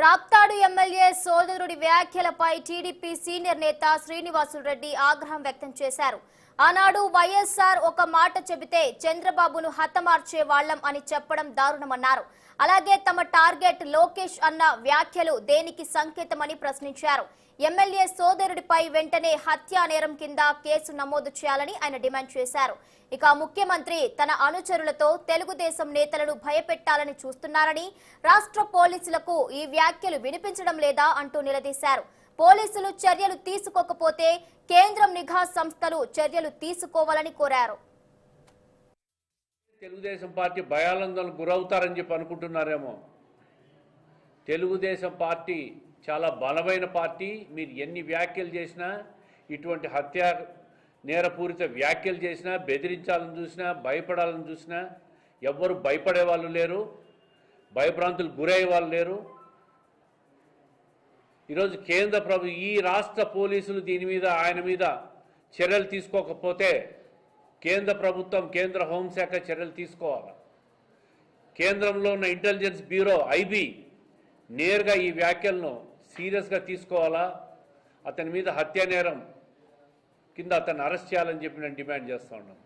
Raptadu MLA సోదరుడి వ్యాఖ్యలపై TDP senior నేత శ్రీనివాసులు రెడ్డి ఆగ్రహం వ్యక్తం చేశారు. ఆనాడు వైఎస్ఆర్ ఒక మాట చెబితే చంద్రబాబును హతమార్చే వాళ్లం అని చెప్పడం దారుణమన్నారు. అలాగే తమ టార్గెట్ లోకేష్ అన్న వ్యాఖ్యలు దేనికి సంకేతమని ప్రశ్నించారు. ఎమ్మెల్యే సోదరుడిపై వెంటనే హత్యా నేరం కింద కేసు నమోదు చేయాలని ఆయన డిమాండ్ చేశారు. ఇక ముఖ్యమంత్రి తన అనుచరులతో తెలుగుదేశం నేతలను భయపెట్టాలని చూస్తున్నారని, రాష్ట్ర పోలీసులకు ఈ వ్యాఖ్యలు వినిపించడం లేదా అంటూ నిలదీశారు. పోలీసులు చర్యలు తీసుకోకపోతే కేంద్రం నిఘా సంస్థలు చర్యలు తీసుకోవాలని కోరారు. తెలుగుదేశం పార్టీ భయాందోళనకు గురవుతారని చెప్పి అనుకుంటున్నారేమో. తెలుగుదేశం పార్టీ చాలా బలమైన పార్టీ. మీరు ఎన్ని వ్యాఖ్యలు చేసినా, ఇటువంటి హత్య నేరపూరిత వ్యాఖ్యలు చేసినా, బెదిరించాలని చూసినా, భయపడాలని చూసినా ఎవ్వరు భయపడే వాళ్ళు లేరు, భయభ్రాంతులు గురయ్యే వాళ్ళు లేరు. ఈరోజు కేంద్ర ప్రభుత్వం, ఈ రాష్ట్ర పోలీసులు దీని మీద ఆయన మీద చర్యలు తీసుకోకపోతే కేంద్ర ప్రభుత్వం, కేంద్ర హోంశాఖ చర్యలు తీసుకోవాలి. కేంద్రంలో ఉన్న ఇంటెలిజెన్స్ బ్యూరో ఐబీ నేరుగా ఈ వ్యాఖ్యలను సీరియస్గా తీసుకోవాలా. అతని మీద హత్యా నేరం కింద అతన్ని అరెస్ట్ చేయాలని చెప్పి నేను డిమాండ్ చేస్తూ ఉన్నాను.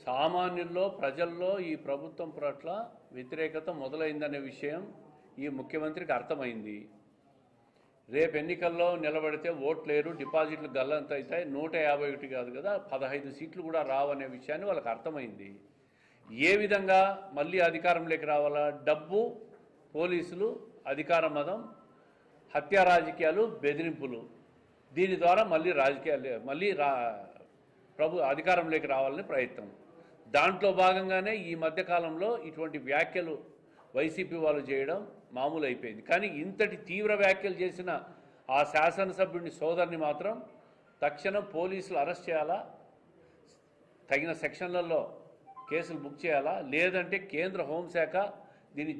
సామాన్యుల్లో, ప్రజల్లో ఈ ప్రభుత్వం పట్ల వ్యతిరేకత మొదలైందనే విషయం ఈ ముఖ్యమంత్రికి అర్థమైంది. రేపు ఎన్నికల్లో నిలబడితే ఓట్లేరు, డిపాజిట్లు గల్లంత అవుతాయి, 151 కాదు కదా 15 సీట్లు కూడా రావనే విషయాన్ని వాళ్ళకి అర్థమైంది. ఏ విధంగా మళ్ళీ అధికారంలోకి రావాలా? డబ్బు, పోలీసులు, అధికార మదం, హత్యా రాజకీయాలు, బెదిరింపులు, దీని ద్వారా మళ్ళీ అధికారంలోకి రావాలని ప్రయత్నం. దాంట్లో భాగంగానే ఈ మధ్యకాలంలో ఇటువంటి వ్యాఖ్యలు వైసీపీ వాళ్ళు చేయడం మామూలు అయిపోయింది. కానీ ఇంతటి తీవ్ర వ్యాఖ్యలు చేసిన ఆ శాసనసభ్యుని సోదరుని మాత్రం తక్షణం పోలీసులు అరెస్ట్ చేయాలా, తగిన సెక్షన్లలో కేసులు బుక్ చేయాలా, లేదంటే కేంద్ర హోంశాఖ దీన్ని